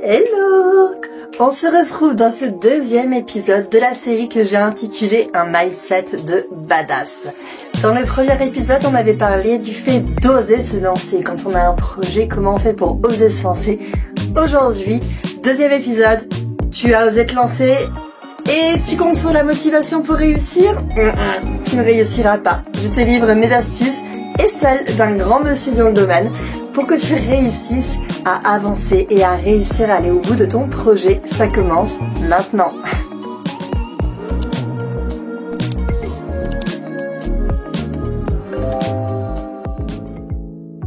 Hello! On se retrouve dans ce deuxième épisode de la série que j'ai intitulée Un mindset de badass. Dans le premier épisode, on avait parlé du fait d'oser se lancer. Quand on a un projet, comment on fait pour oser se lancer? Aujourd'hui, deuxième épisode, tu as osé te lancer et tu comptes sur la motivation pour réussir? Tu ne réussiras pas. Je te livre mes astuces et celles d'un grand monsieur dans le domaine pour que tu réussisses à avancer et à réussir à aller au bout de ton projet. Ça commence maintenant.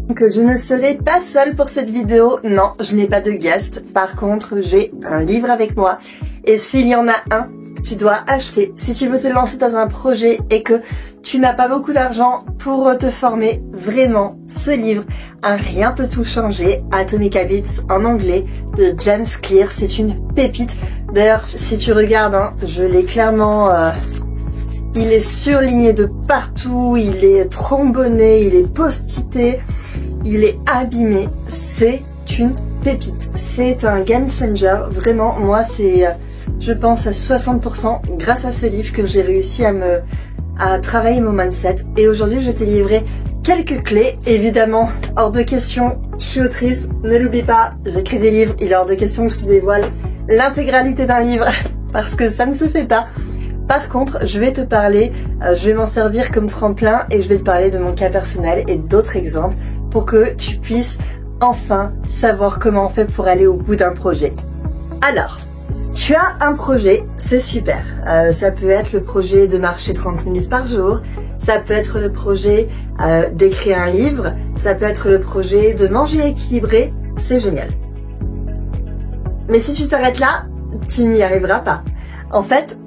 Donc je ne serai pas seule pour cette vidéo. Non, je n'ai pas de guest. Par contre, j'ai un livre avec moi. Et s'il y en a un, tu dois acheter. Si tu veux te lancer dans un projet et que tu n'as pas beaucoup d'argent pour te former, vraiment, ce livre, Un rien peut tout changer, Atomic Habits en anglais, de James Clear, c'est une pépite. D'ailleurs, si tu regardes, je l'ai clairement... il est surligné de partout, il est trombonné, il est post-ité, il est abîmé. C'est une pépite. C'est un game changer. Vraiment, moi, c'est... je pense à 60% grâce à ce livre que j'ai réussi à travailler mon mindset. Et aujourd'hui, je t'ai livré quelques clés. Évidemment, hors de question, je suis autrice, ne l'oublie pas, j'écris des livres, il est hors de question que je te dévoile l'intégralité d'un livre, parce que ça ne se fait pas. Par contre, je vais te parler, je vais m'en servir comme tremplin et je vais te parler de mon cas personnel et d'autres exemples pour que tu puisses enfin savoir comment on fait pour aller au bout d'un projet. Alors, tu as un projet, c'est super. Ça peut être le projet de marcher 30 minutes par jour, ça peut être le projet d'écrire un livre, ça peut être le projet de manger équilibré, c'est génial. Mais si tu t'arrêtes là, tu n'y arriveras pas. En fait,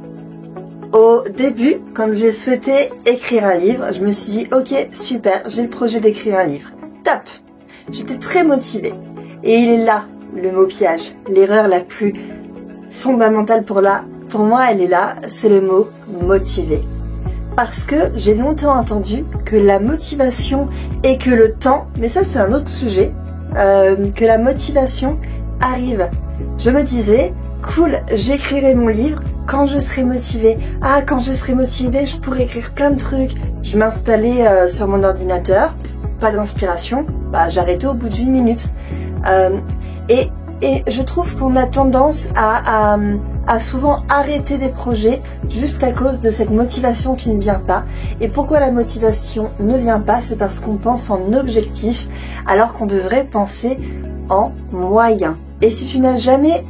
au début, quand j'ai souhaité écrire un livre, je me suis dit, ok, super, j'ai le projet d'écrire un livre. Top! J'étais très motivée. Et il est là, le mot piège, l'erreur la plus fondamentale pour moi, elle est là, c'est le mot motivé. Parce que j'ai longtemps entendu que la motivation et que le temps, mais ça c'est un autre sujet, que la motivation arrive. Je me disais, cool, j'écrirai mon livre quand je serai motivée. Ah, quand je serai motivée, je pourrai écrire plein de trucs. Je m'installais sur mon ordinateur, pas d'inspiration, j'arrêtais au bout d'1 minute. Et je trouve qu'on a tendance à souvent arrêter des projets juste à cause de cette motivation qui ne vient pas. Et pourquoi la motivation ne vient pas? C'est parce qu'on pense en objectif alors qu'on devrait penser en moyens. Et si tu n'as jamais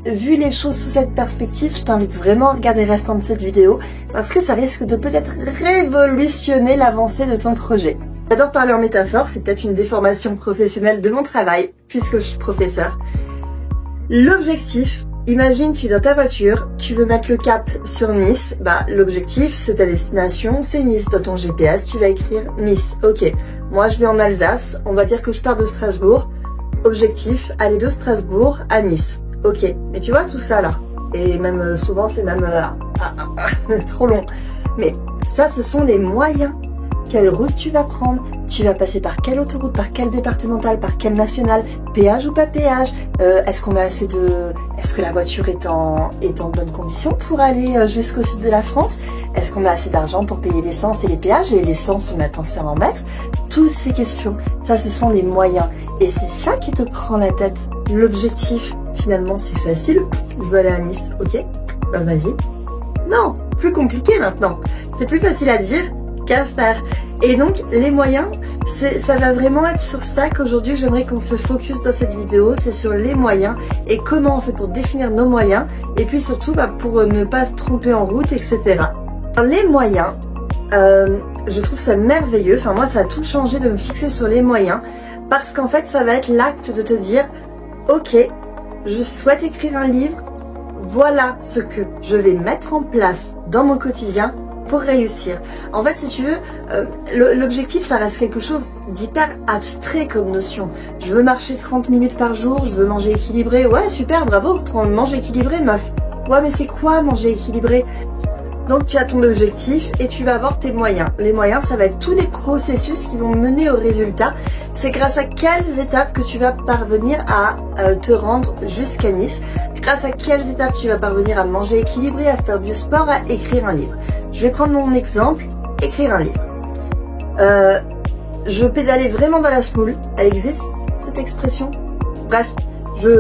vu les choses sous cette perspective, je t'invite vraiment à regarder le restant de cette vidéo parce que ça risque de peut-être révolutionner l'avancée de ton projet. J'adore parler en métaphore, c'est peut-être une déformation professionnelle de mon travail puisque je suis professeur. L'objectif, imagine tu es dans ta voiture, tu veux mettre le cap sur Nice, l'objectif c'est ta destination, c'est Nice. Dans ton GPS, tu vas écrire Nice. Ok, moi je vais en Alsace, on va dire que je pars de Strasbourg. Objectif, aller de Strasbourg à Nice. Ok, mais tu vois tout ça là, et même souvent c'est même trop long. Mais ça, ce sont les moyens. Quelle route tu vas prendre? Tu vas passer par quelle autoroute, par quelle départementale, par quelle nationale? Péage ou pas péage? Est-ce qu'on a assez de... Est-ce que la voiture est en bonne condition pour aller jusqu'au sud de la France? Est-ce qu'on a assez d'argent pour payer l'essence et les péages? Et l'essence, on a pensé à en mettre? Toutes ces questions, ça ce sont les moyens. Et c'est ça qui te prend la tête. L'objectif, finalement, c'est facile. Je veux aller à Nice, ok? Vas-y. Non, plus compliqué maintenant. C'est plus facile à dire qu'à faire. Et donc les moyens, ça va vraiment être sur ça qu'aujourd'hui j'aimerais qu'on se focus dans cette vidéo, c'est sur les moyens et comment on fait pour définir nos moyens et puis surtout pour ne pas se tromper en route, etc. Alors, les moyens, je trouve ça merveilleux, enfin moi ça a tout changé de me fixer sur les moyens parce qu'en fait ça va être l'acte de te dire ok, je souhaite écrire un livre, voilà ce que je vais mettre en place dans mon quotidien pour réussir. En fait, si tu veux, l'objectif, ça reste quelque chose d'hyper abstrait comme notion. Je veux marcher 30 minutes par jour, je veux manger équilibré. Ouais, super, bravo, manger équilibré, meuf. Ouais, mais c'est quoi manger équilibré? Donc tu as ton objectif et tu vas avoir tes moyens. Les moyens, ça va être tous les processus qui vont mener au résultat. C'est grâce à quelles étapes que tu vas parvenir à te rendre jusqu'à Nice. Grâce à quelles étapes tu vas parvenir à manger équilibré, à faire du sport, à écrire un livre. Je vais prendre mon exemple, écrire un livre. Je pédalais vraiment dans la smoule. Elle existe, cette expression? Bref,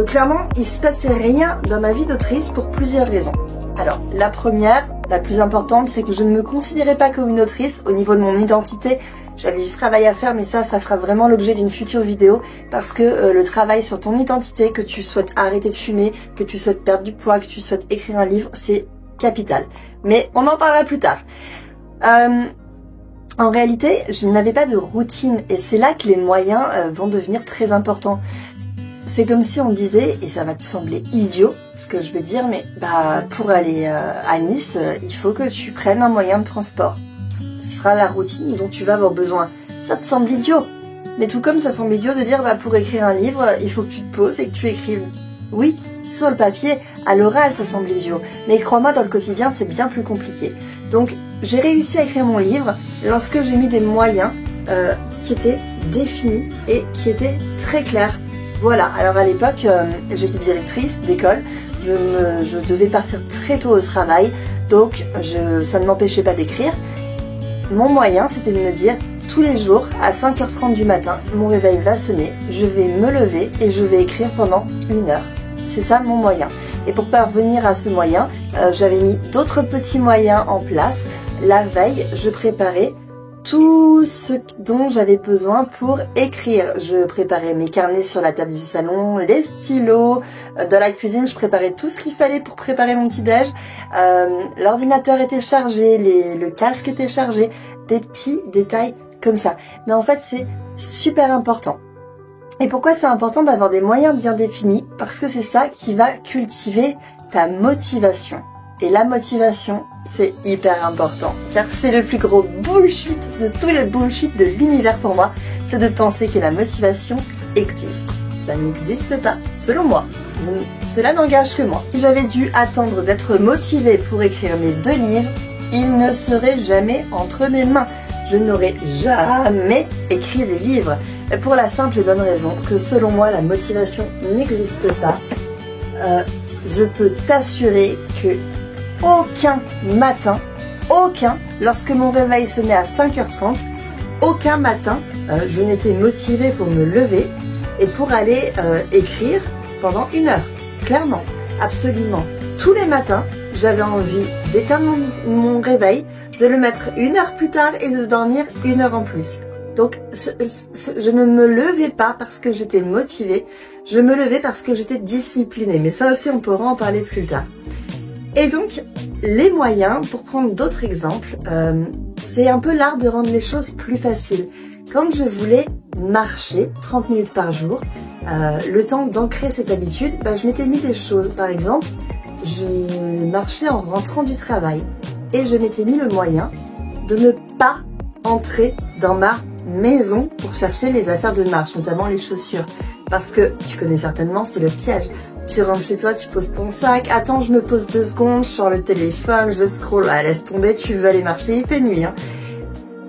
clairement, il se passait rien dans ma vie d'autrice pour plusieurs raisons. Alors, la première, la plus importante, c'est que je ne me considérais pas comme une autrice au niveau de mon identité. J'avais du travail à faire, mais ça fera vraiment l'objet d'une future vidéo parce que le travail sur ton identité, que tu souhaites arrêter de fumer, que tu souhaites perdre du poids, que tu souhaites écrire un livre, c'est capital. Mais on en parlera plus tard. En réalité, je n'avais pas de routine et c'est là que les moyens vont devenir très importants. C'est comme si on disait, et ça va te sembler idiot ce que je veux dire, mais pour aller à Nice, il faut que tu prennes un moyen de transport. Ce sera la routine dont tu vas avoir besoin. Ça te semble idiot. Mais tout comme ça semble idiot de dire pour écrire un livre, il faut que tu te poses et que tu écrives. Oui, sur le papier, à l'oral, ça semble idiot. Mais crois-moi, dans le quotidien, c'est bien plus compliqué. Donc, j'ai réussi à écrire mon livre lorsque j'ai mis des moyens qui étaient définis et qui étaient très clairs. Voilà, alors à l'époque, j'étais directrice d'école, je devais partir très tôt au travail, donc ça ne m'empêchait pas d'écrire. Mon moyen, c'était de me dire, tous les jours, à 5h30 du matin, mon réveil va sonner, je vais me lever et je vais écrire pendant 1 heure. C'est ça mon moyen. Et pour parvenir à ce moyen, j'avais mis d'autres petits moyens en place. La veille, je préparais tout ce dont j'avais besoin pour écrire. Je préparais mes carnets sur la table du salon, les stylos, dans la cuisine, je préparais tout ce qu'il fallait pour préparer mon petit-déj. L'ordinateur était chargé, le casque était chargé, des petits détails comme ça. Mais en fait, c'est super important. Et pourquoi c'est important d'avoir des moyens bien définis? Parce que c'est ça qui va cultiver ta motivation. Et la motivation, c'est hyper important. Car c'est le plus gros bullshit de tous les bullshit de l'univers pour moi. C'est de penser que la motivation existe. Ça n'existe pas, selon moi. Cela n'engage que moi. Si j'avais dû attendre d'être motivée pour écrire mes 2 livres, ils ne seraient jamais entre mes mains. Je n'aurais jamais écrit des livres. Pour la simple et bonne raison que selon moi, la motivation n'existe pas. Je peux t'assurer que aucun matin, lorsque mon réveil sonnait à 5h30, aucun matin, je n'étais motivée pour me lever et pour aller écrire pendant 1 heure. Clairement, absolument. Tous les matins, j'avais envie d'éteindre mon réveil, de le mettre 1 heure plus tard et de dormir 1 heure en plus. Donc, je ne me levais pas parce que j'étais motivée, je me levais parce que j'étais disciplinée. Mais ça aussi, on pourra en parler plus tard. Et donc, les moyens, pour prendre d'autres exemples, c'est un peu l'art de rendre les choses plus faciles. Quand je voulais marcher 30 minutes par jour, le temps d'ancrer cette habitude, je m'étais mis des choses. Par exemple, je marchais en rentrant du travail et je m'étais mis le moyen de ne pas entrer dans ma maison pour chercher les affaires de marche, notamment les chaussures. Parce que, tu connais certainement, c'est le piège. Tu rentres chez toi, tu poses ton sac, attends, je me pose 2 secondes, je sors le téléphone, je scroll, laisse tomber, tu veux aller marcher, il fait nuit.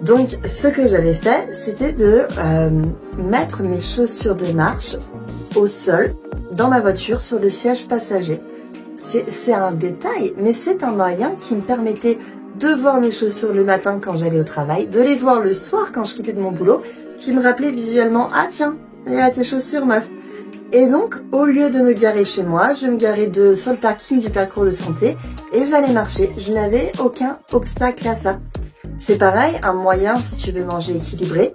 Donc, ce que j'avais fait, c'était de mettre mes chaussures de marche au sol, dans ma voiture, sur le siège passager. C'est un détail, mais c'est un moyen qui me permettait de voir mes chaussures le matin quand j'allais au travail, de les voir le soir quand je quittais de mon boulot, qui me rappelait visuellement, ah tiens, il y a tes chaussures, meuf. Et donc, au lieu de me garer chez moi, je me garais sur le parking du parcours de santé et j'allais marcher. Je n'avais aucun obstacle à ça. C'est pareil, un moyen si tu veux manger équilibré.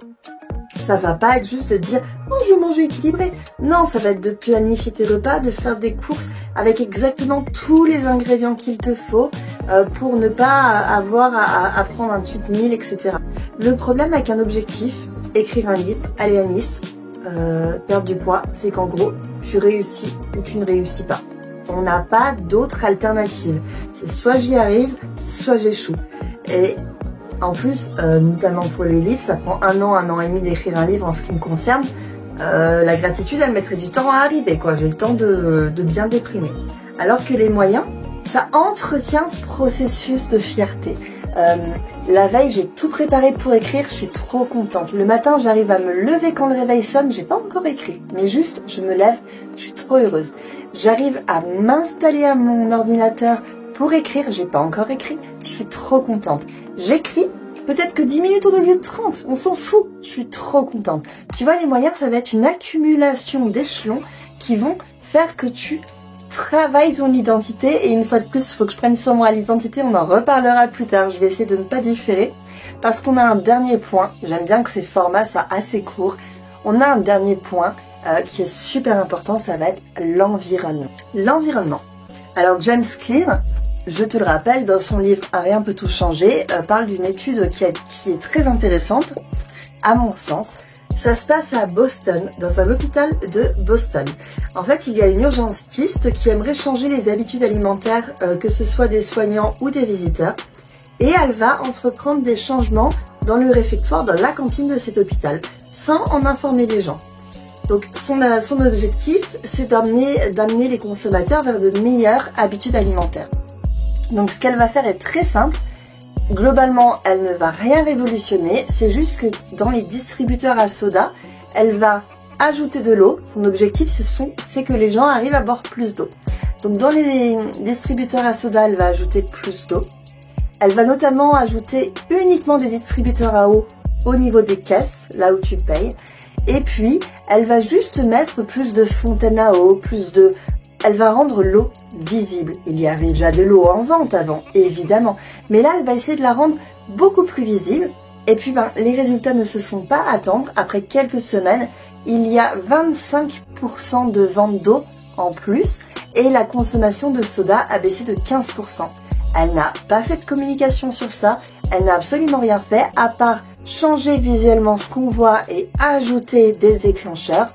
Ça va pas être juste de dire « Oh, je veux manger équilibré ». Non, ça va être de planifier tes repas, de faire des courses avec exactement tous les ingrédients qu'il te faut pour ne pas avoir à prendre un cheat meal, etc. Le problème avec un objectif, écrire un livre, aller à Nice, perdre du poids, c'est qu'en gros, tu réussis ou tu ne réussis pas. On n'a pas d'autre alternative. C'est soit j'y arrive, soit j'échoue. Et en plus, notamment pour les livres, ça prend 1 an et demi d'écrire un livre en ce qui me concerne. La gratitude, elle mettrait du temps à arriver, quoi. J'ai le temps de bien déprimer. Alors que les moyens, ça entretient ce processus de fierté. La veille, j'ai tout préparé pour écrire, je suis trop contente. Le matin, j'arrive à me lever quand le réveil sonne, j'ai pas encore écrit, mais juste, je me lève, je suis trop heureuse. J'arrive à m'installer à mon ordinateur pour écrire, j'ai pas encore écrit, je suis trop contente. J'écris, peut-être que 10 minutes au lieu de 30, on s'en fout, je suis trop contente. Tu vois, les moyens, ça va être une accumulation d'échelons qui vont faire que tu travailles ton identité. Et une fois de plus, il faut que je prenne sur moi l'identité, on en reparlera plus tard, je vais essayer de ne pas différer. Parce qu'on a un dernier point, j'aime bien que ces formats soient assez courts, on a un dernier point qui est super important, ça va être l'environnement. L'environnement. Alors James Clear, je te le rappelle, dans son livre « Un rien peut tout changer », parle d'une étude qui est très intéressante, à mon sens. Ça se passe à Boston, dans un hôpital de Boston. En fait, il y a une urgentiste qui aimerait changer les habitudes alimentaires, que ce soit des soignants ou des visiteurs. Et elle va entreprendre des changements dans le réfectoire, dans la cantine de cet hôpital, sans en informer les gens. Donc son objectif, c'est d'amener les consommateurs vers de meilleures habitudes alimentaires. Donc ce qu'elle va faire est très simple. Globalement, elle ne va rien révolutionner, c'est juste que dans les distributeurs à soda, elle va ajouter de l'eau. Son objectif, c'est que les gens arrivent à boire plus d'eau. Donc dans les distributeurs à soda, elle va ajouter plus d'eau. Elle va notamment ajouter uniquement des distributeurs à eau au niveau des caisses, là où tu payes. Et puis, elle va juste mettre plus de fontaines à eau, elle va rendre l'eau visible. Il y avait déjà de l'eau en vente avant, évidemment. Mais là, elle va essayer de la rendre beaucoup plus visible. Et puis, les résultats ne se font pas attendre. Après quelques semaines, il y a 25% de vente d'eau en plus. Et la consommation de soda a baissé de 15%. Elle n'a pas fait de communication sur ça. Elle n'a absolument rien fait, à part changer visuellement ce qu'on voit et ajouter des déclencheurs.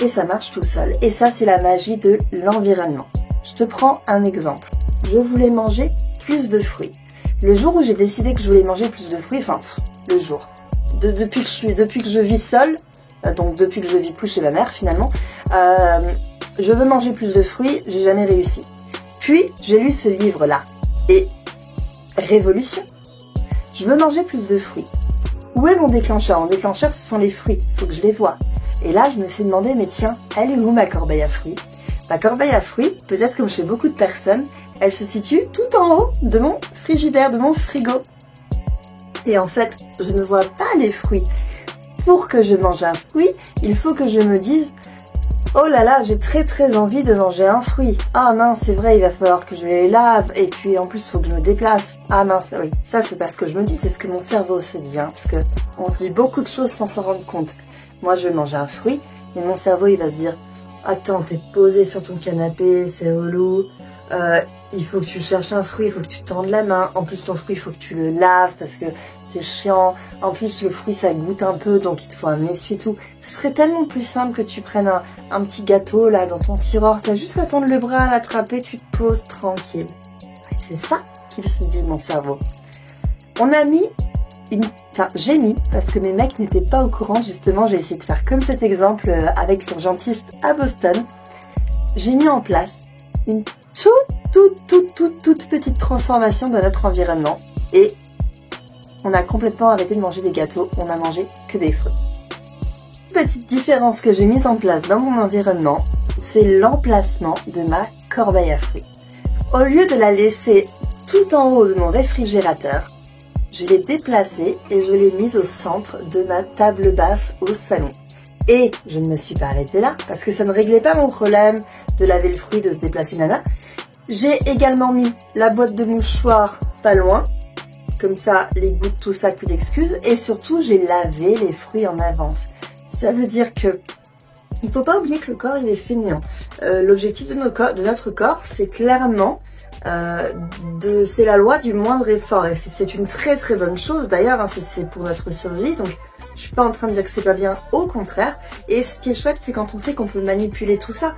Et ça marche tout seul. Et ça, c'est la magie de l'environnement. Je te prends un exemple. Je voulais manger plus de fruits. Le jour où j'ai décidé que je voulais manger plus de fruits, le jour. Depuis que je vis seule, donc depuis que je vis plus chez ma mère finalement, je veux manger plus de fruits, j'ai jamais réussi. Puis, j'ai lu ce livre-là. Et révolution. Je veux manger plus de fruits. Où est mon déclencheur? Mon déclencheur, ce sont les fruits. Il faut que je les voie. Et là, je me suis demandé, mais tiens, elle est où ma corbeille à fruits? Ma corbeille à fruits, peut-être comme chez beaucoup de personnes, elle se situe tout en haut de mon frigidaire, de mon frigo. Et en fait, je ne vois pas les fruits. Pour que je mange un fruit, il faut que je me dise « Oh là là, j'ai très très envie de manger un fruit. Ah mince, c'est vrai, il va falloir que je les lave. Et puis en plus, il faut que je me déplace. Ah mince, oui. » Ça, c'est pas ce que je me dis, c'est ce que mon cerveau se dit. Parce que on se dit beaucoup de choses sans s'en rendre compte. Moi, je vais manger un fruit, mais mon cerveau, il va se dire « Attends, t'es posé sur ton canapé, c'est relou. Il faut que tu cherches un fruit, il faut que tu tendes la main. En plus, ton fruit, il faut que tu le laves parce que c'est chiant. En plus, le fruit, ça goûte un peu, donc il te faut un essuie-tout. Ce serait tellement plus simple que tu prennes un petit gâteau là dans ton tiroir. T'as juste à tendre le bras, à l'attraper, tu te poses tranquille. » C'est ça qu'il se dit mon cerveau. On a mis j'ai mis, parce que mes mecs n'étaient pas au courant, justement, j'ai essayé de faire comme cet exemple avec l'urgentiste à Boston. J'ai mis en place une toute petite transformation de notre environnement et on a complètement arrêté de manger des gâteaux, on a mangé que des fruits. Petite différence que j'ai mise en place dans mon environnement, c'est l'emplacement de ma corbeille à fruits. Au lieu de la laisser tout en haut de mon réfrigérateur, je l'ai déplacée et je l'ai mise au centre de ma table basse au salon. Et je ne me suis pas arrêtée là, parce que ça ne réglait pas mon problème de laver le fruit, de se déplacer, nana. J'ai également mis la boîte de mouchoirs pas loin, comme ça, les gouttes, tout ça, plus d'excuses. Et surtout, j'ai lavé les fruits en avance. Ça veut dire que il faut pas oublier que le corps, il est feignant. L'objectif de notre corps, c'est clairement... c'est la loi du moindre effort et c'est une très très bonne chose d'ailleurs, c'est pour notre survie, donc je suis pas en train de dire que c'est pas bien, au contraire. Et ce qui est chouette, c'est quand on sait qu'on peut manipuler tout ça,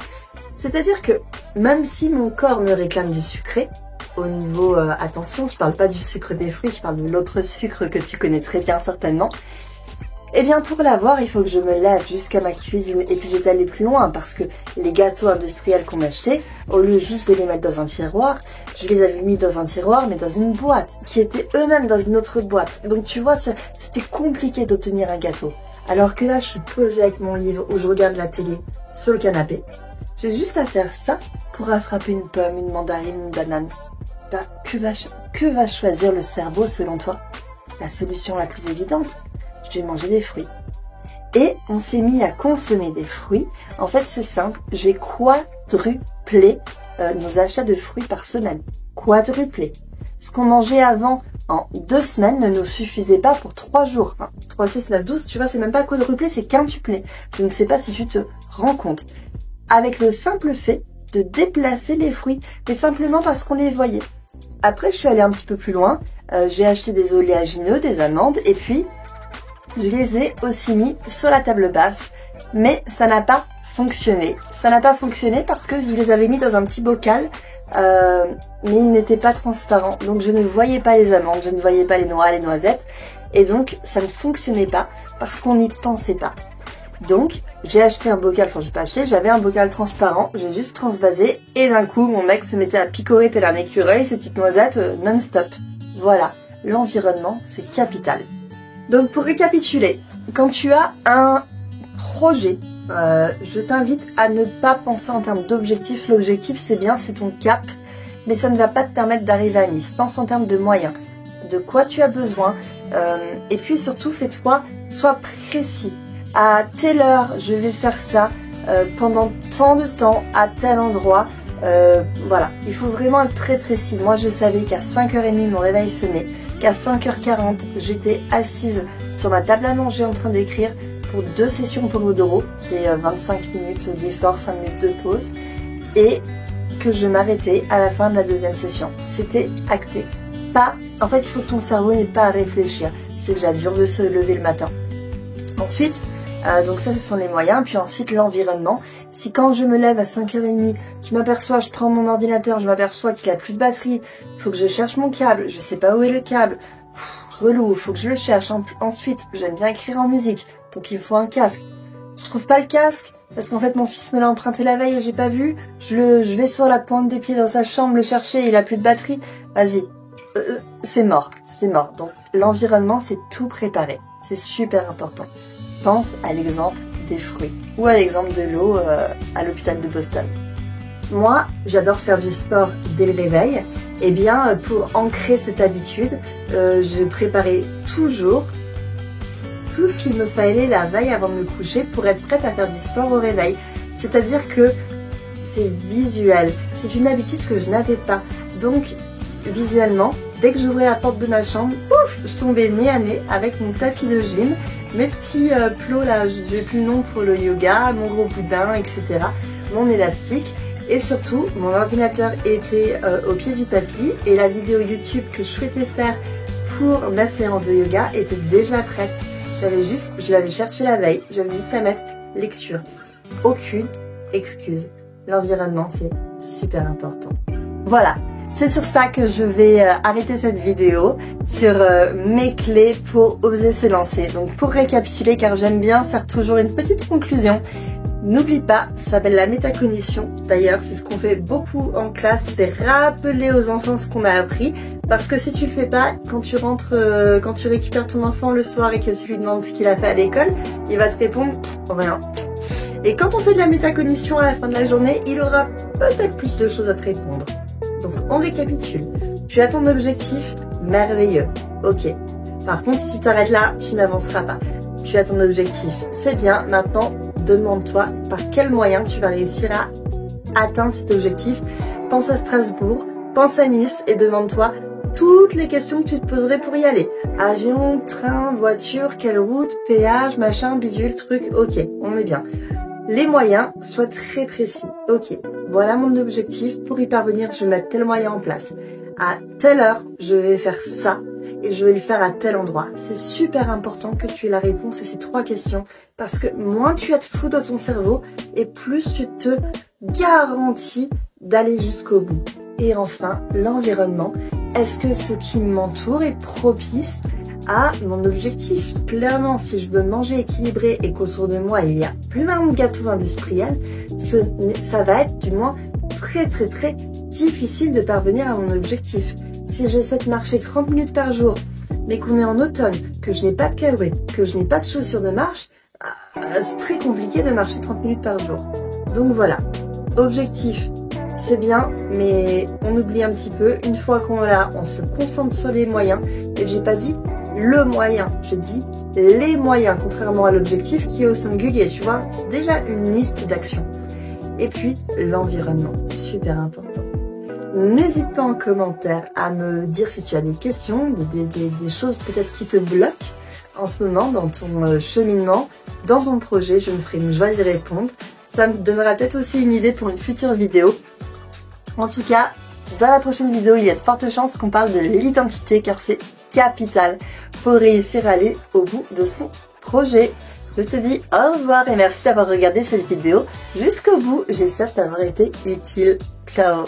c'est à dire que même si mon corps me réclame du sucré, au niveau attention, je parle pas du sucre des fruits, je parle de l'autre sucre que tu connais très bien certainement, Eh bien pour l'avoir, il faut que je me lève jusqu'à ma cuisine et puis j'étais allée plus loin parce que les gâteaux industriels qu'on m'achetait, au lieu juste de les mettre dans un tiroir, je les avais mis dans un tiroir mais dans une boîte qui était eux-mêmes dans une autre boîte. Donc tu vois, c'était compliqué d'obtenir un gâteau. Alors que là, je suis posée avec mon livre où je regarde la télé sur le canapé. J'ai juste à faire ça pour attraper une pomme, une mandarine, une banane. Bah, que va choisir le cerveau selon toi? La solution la plus évidente, je vais manger des fruits. Et on s'est mis à consommer des fruits. En fait, c'est simple, j'ai quadruplé nos achats de fruits par semaine. Quadruplé. Ce qu'on mangeait avant en 2 semaines ne nous suffisait pas pour 3 jours. Enfin, 3, 6, 9, 12, tu vois, c'est même pas quadruplé, c'est quintuplé. Je ne sais pas si tu te rends compte. Avec le simple fait de déplacer les fruits, mais simplement parce qu'on les voyait. Après, je suis allée un petit peu plus loin. J'ai acheté des oléagineux, des amandes, et puis je les ai aussi mis sur la table basse. Mais ça n'a pas fonctionné. Ça n'a pas fonctionné parce que je les avais mis dans un petit bocal, mais ils n'étaient pas transparents. Donc je ne voyais pas les amandes, je ne voyais pas les noix, les noisettes. Et donc ça ne fonctionnait pas parce qu'on n'y pensait pas. Donc j'ai acheté un bocal, enfin je n'ai pas acheté, j'avais un bocal transparent, j'ai juste transvasé et d'un coup mon mec se mettait à picorer tel un écureuil ces petites noisettes non-stop. Voilà, l'environnement c'est capital. Donc pour récapituler, quand tu as un projet, je t'invite à ne pas penser en termes d'objectifs. L'objectif c'est bien, c'est ton cap, mais ça ne va pas te permettre d'arriver à Nice. Pense en termes de moyens, de quoi tu as besoin, et puis surtout sois précis. À telle heure, je vais faire ça, pendant tant de temps, à tel endroit. Voilà, il faut vraiment être très précis. Moi, je savais qu'à 5h30, mon réveil sonnait, qu'à 5h40, j'étais assise sur ma table à manger en train d'écrire pour 2 sessions Pomodoro. C'est 25 minutes d'effort, 5 minutes de pause. Et que je m'arrêtais à la fin de la 2e session. C'était acté. En fait, il faut que ton cerveau n'ait pas à réfléchir. C'est déjà dur de se lever le matin. Ensuite, donc ça ce sont les moyens, puis ensuite l'environnement. Si quand je me lève à 5h30, je prends mon ordinateur, je m'aperçois qu'il a plus de batterie, il faut que je cherche mon câble, je sais pas où est le câble, relou, il faut que je le cherche. Ensuite, j'aime bien écrire en musique, donc il me faut un casque. Je trouve pas le casque, parce qu'en fait mon fils me l'a emprunté la veille et j'ai pas vu, je vais sur la pointe des pieds dans sa chambre le chercher, il a plus de batterie, vas-y, c'est mort. Donc l'environnement c'est tout préparé, c'est super important. Pense à l'exemple des fruits ou à l'exemple de l'eau à l'hôpital de Boston. Moi, j'adore faire du sport dès le réveil. Et bien, pour ancrer cette habitude, je préparais toujours tout ce qu'il me fallait la veille avant de me coucher pour être prête à faire du sport au réveil. C'est-à-dire que c'est visuel. C'est une habitude que je n'avais pas. Donc, visuellement, dès que j'ouvrais la porte de ma chambre, ouf, je tombais nez à nez avec mon tapis de gym, mes petits plots là, j'ai plus le nom pour le yoga, mon gros boudin, etc. Mon élastique et surtout mon ordinateur était au pied du tapis et la vidéo YouTube que je souhaitais faire pour ma séance de yoga était déjà prête. Je l'avais cherché la veille, j'avais juste à mettre lecture. Aucune excuse. L'environnement c'est super important. Voilà. C'est sur ça que je vais arrêter cette vidéo, sur mes clés pour oser se lancer. Donc pour récapituler, car j'aime bien faire toujours une petite conclusion, n'oublie pas, ça s'appelle la métacognition. D'ailleurs, c'est ce qu'on fait beaucoup en classe, c'est rappeler aux enfants ce qu'on a appris. Parce que si tu le fais pas, quand tu récupères ton enfant le soir et que tu lui demandes ce qu'il a fait à l'école, il va te répondre rien. Et quand on fait de la métacognition à la fin de la journée, il aura peut-être plus de choses à te répondre. Donc on récapitule. Tu as ton objectif, merveilleux. Ok. Par contre, si tu t'arrêtes là, tu n'avanceras pas. Tu as ton objectif, c'est bien. Maintenant, demande-toi par quel moyen tu vas réussir à atteindre cet objectif. Pense à Strasbourg, pense à Nice et demande-toi toutes les questions que tu te poserais pour y aller. Avion, train, voiture, quelle route, péage, machin, bidule, truc. Ok, on est bien. Les moyens, sois très précis. Ok, voilà mon objectif. Pour y parvenir, je vais mettre tel moyen en place. À telle heure, je vais faire ça et je vais le faire à tel endroit. C'est super important que tu aies la réponse à ces 3 questions parce que moins tu as de flou dans ton cerveau et plus tu te garantis d'aller jusqu'au bout. Et enfin, l'environnement. Est-ce que ce qui m'entoure est propice à mon objectif. Clairement, si je veux manger équilibré et qu'autour de moi il y a plein de gâteaux industriels, ça va être du moins très difficile de parvenir à mon objectif. Si je souhaite marcher 30 minutes par jour, mais qu'on est en automne, que je n'ai pas de cahuètes, que je n'ai pas de chaussures de marche, c'est très compliqué de marcher 30 minutes par jour. Donc voilà, objectif, c'est bien, mais on oublie un petit peu. Une fois qu'on l'a, on se concentre sur les moyens. Et j'ai pas dit le moyen, je dis les moyens, contrairement à l'objectif qui est au singulier, tu vois. C'est déjà une liste d'actions. Et puis, l'environnement, super important. N'hésite pas en commentaire à me dire si tu as des questions, des choses peut-être qui te bloquent en ce moment dans ton cheminement, dans ton projet. Je me ferai une joie d'y répondre. Ça me donnera peut-être aussi une idée pour une future vidéo. En tout cas, dans la prochaine vidéo, il y a de fortes chances qu'on parle de l'identité car c'est capital pour réussir à aller au bout de son projet. Je te dis au revoir et merci d'avoir regardé cette vidéo jusqu'au bout. J'espère t'avoir été utile. Ciao!